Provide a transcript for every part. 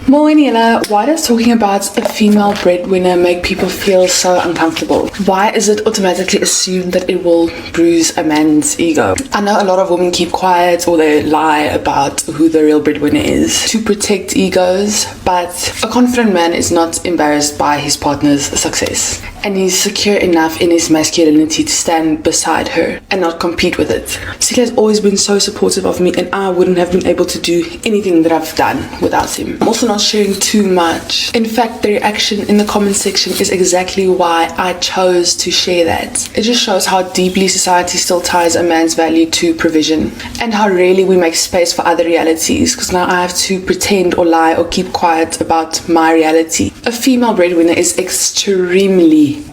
Moeniela, why does talking about a female breadwinner make people feel so uncomfortable? Why is it automatically assumed that it will bruise a man's ego? I know a lot of women keep quiet or they lie about who the real breadwinner is to protect egos, but a confident man is not embarrassed by his partner's success, and he's secure enough in his masculinity to stand beside her and not compete with it. Sihle has always been so supportive of me, and I wouldn't have been able to do anything that I've done without him. I'm also not sharing too much. In fact, the reaction in the comment section is exactly why I chose to share that. It just shows how deeply society still ties a man's value to provision, and how rarely we make space for other realities, because now I have to pretend or lie or keep quiet about my reality. A female breadwinner is extremely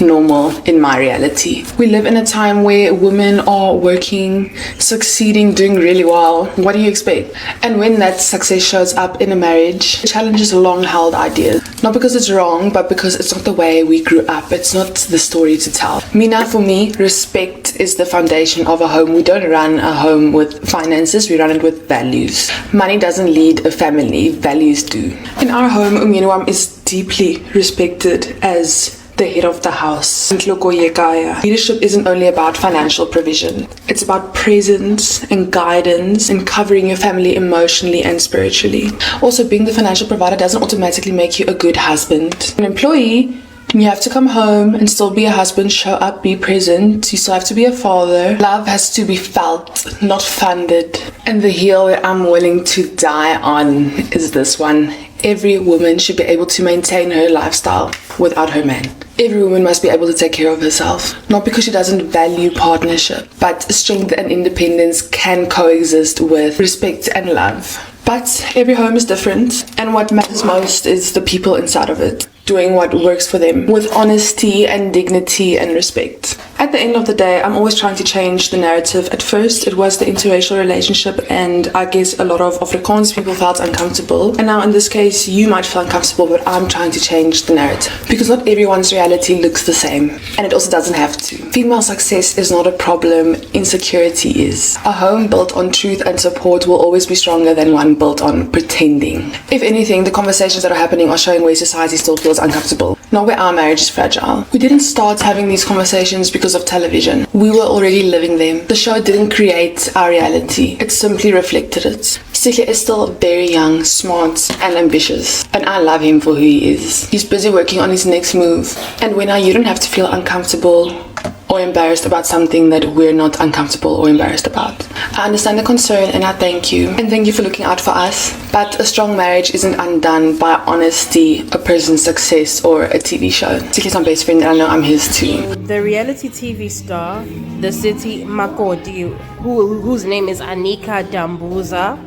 normal in my reality. We live in a time where women are working, succeeding, doing really well. What do you expect? And when that success shows up in a marriage, it challenges long-held ideas. Not because it's wrong, but because it's not the way we grew up. It's not the story to tell. For me, respect is the foundation of a home. We don't run a home with finances, we run it with values. Money doesn't lead a family, values do. In our home, Umyenuam is deeply respected as the head of the house. Leadership isn't only about financial provision. It's about presence and guidance and covering your family emotionally and spiritually. Also, being the financial provider doesn't automatically make you a good husband. An employee, you have to come home and still be a husband, show up, be present. You still have to be a father. Love has to be felt, not funded. And the hill that I'm willing to die on is this one. Every woman should be able to maintain her lifestyle without her man. Every woman must be able to take care of herself. Not because she doesn't value partnership, but strength and independence can coexist with respect and love. But every home is different, and what matters most is the people inside of it, doing what works for them with honesty and dignity and respect. At the end of the day, I'm always trying to change the narrative. At first, it was the interracial relationship, and I guess a lot of Afrikaans people felt uncomfortable. And now in this case, you might feel uncomfortable, but I'm trying to change the narrative. Because not everyone's reality looks the same, and it also doesn't have to. Female success is not a problem, insecurity is. A home built on truth and support will always be stronger than one built on pretending. If anything, the conversations that are happening are showing where society still feels uncomfortable, not where our marriage is fragile. We didn't start having these conversations because of television. We were already living them. The show didn't create our reality, it simply reflected it. Sihle is still very young, smart and ambitious, and I love him for who he is. He's busy working on his next move, and you don't have to feel uncomfortable or embarrassed about something that we're not uncomfortable or embarrassed about. I understand the concern, and I thank you. And thank you for looking out for us. But a strong marriage isn't undone by honesty, a person's success, or a TV show. Sihle's my best friend, and I know I'm his too. The reality TV star, the city Makoti, whose name is Anika Dambuza,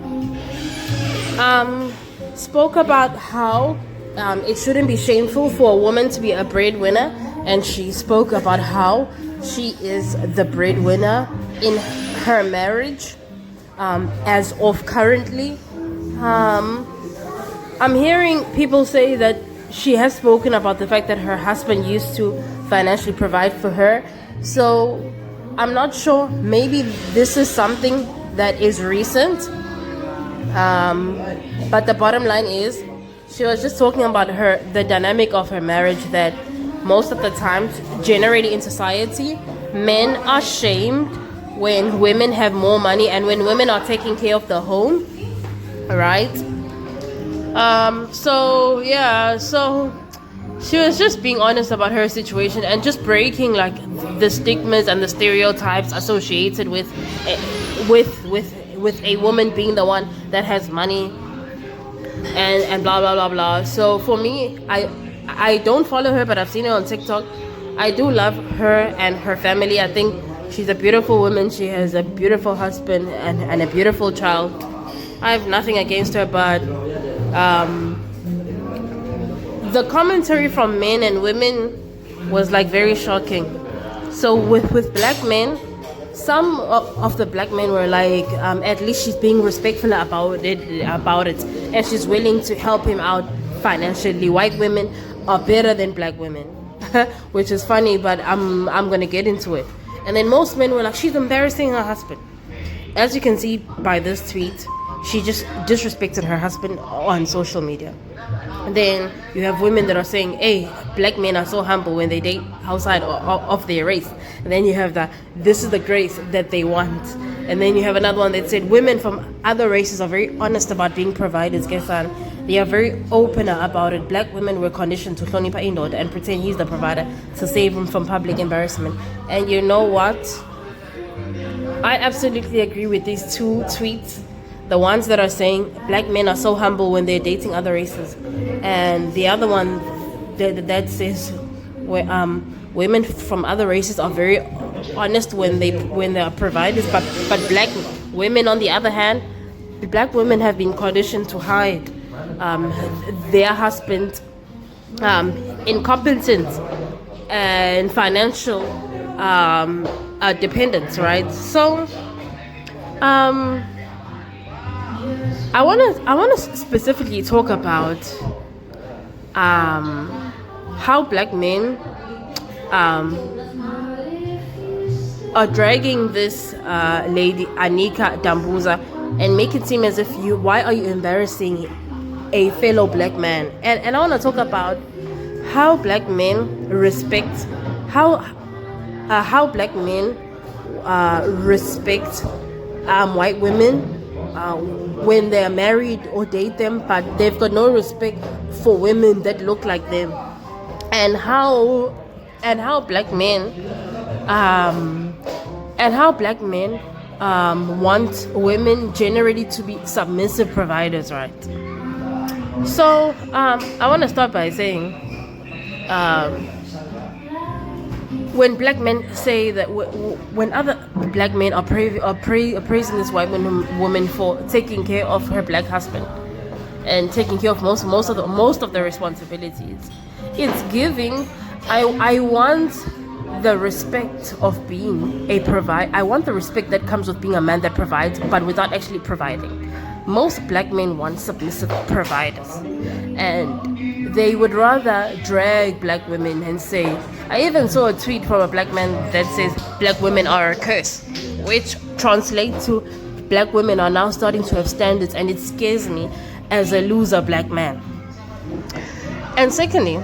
spoke about how it shouldn't be shameful for a woman to be a breadwinner, and she spoke about how she is the breadwinner in her marriage as of currently. I'm hearing people say that she has spoken about the fact that her husband used to financially provide for her. So I'm not sure, maybe this is something that is recent. But the bottom line is, she was just talking about the dynamic of her marriage, that most of the time, generally in society, men are shamed when women have more money and when women are taking care of the home, right? So she was just being honest about her situation and just breaking like the stigmas and the stereotypes associated with a woman being the one that has money and blah blah blah blah. So for me, I don't follow her, but I've seen her on TikTok. I do love her and her family. I think she's a beautiful woman. She has a beautiful husband and a beautiful child. I have nothing against her, but the commentary from men and women was like very shocking. So with black men, some of the black men were like, at least she's being respectful about it, and she's willing to help him out financially. White women are better than black women, which is funny, but I'm gonna get into it. And then most men were like, she's embarrassing her husband. As you can see by this tweet, she just disrespected her husband on social media. And then you have women that are saying, hey, black men are so humble when they date outside of their race. And then you have this is the grace that they want. And then you have another one that said women from other races are very honest about being providers. They are very open about it. Black women were conditioned to hlonipha indoda and pretend he's the provider to save him from public embarrassment. And you know what? I absolutely agree with these two tweets. The ones that are saying black men are so humble when they're dating other races, and the other one that says women from other races are very honest when they are providers, but black women, on the other hand, black women have been conditioned to hide their husband's incompetence and financial dependence, right? So I want to specifically talk about how black men are dragging this lady Anika Dambuza and make it seem as if why are you embarrassing a fellow black man? And I want to talk about how black men respect how black men respect white women when they are married or date them, but they've got no respect for women that look like them, and how black men want women generally to be submissive providers, right? So I want to start by saying when black men say that when other black men are praising this white woman for taking care of her black husband and taking care of most of the responsibilities, it's giving. I want the respect of being a provider. I want the respect that comes with being a man that provides, but without actually providing. Most black men want submissive providers, and they would rather drag black women and say, I even saw a tweet from a black man that says black women are a curse, which translates to black women are now starting to have standards, and it scares me as a loser black man. And secondly,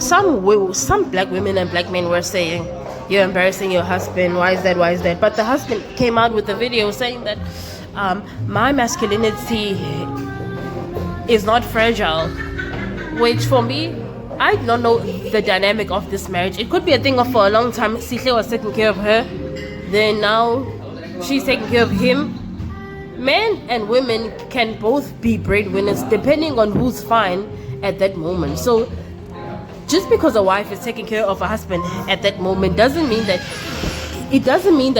some black women and black men were saying, you're embarrassing your husband, why is that? But the husband came out with a video saying that my masculinity is not fragile, which for me, I don't know the dynamic of this marriage. It could be a thing of for a long time Sihle was taking care of her, then now she's taking care of him. Men and women can both be breadwinners depending on who's fine at that moment. So just because a wife is taking care of a husband at that moment doesn't mean that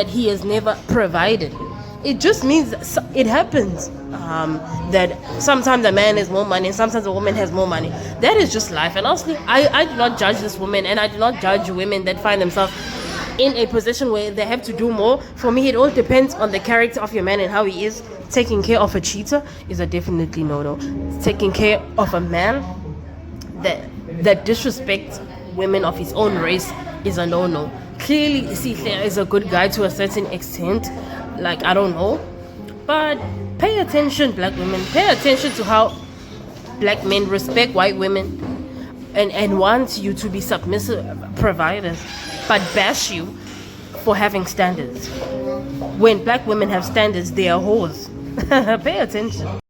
he has never provided. It just means it happens that sometimes a man has more money, sometimes a woman has more money. That is just life. And honestly, I do not judge this woman, and I do not judge women that find themselves in a position where they have to do more. For me, it all depends on the character of your man and how he is. Taking care of a cheater is a definitely no-no. Taking care of a man that disrespects women of his own race is a no-no. Clearly, Sihle is a good guy to a certain extent. Like, I don't know. But pay attention, black women. Pay attention to how black men respect white women and want you to be submissive providers, but bash you for having standards. When black women have standards, they are whores. Pay attention.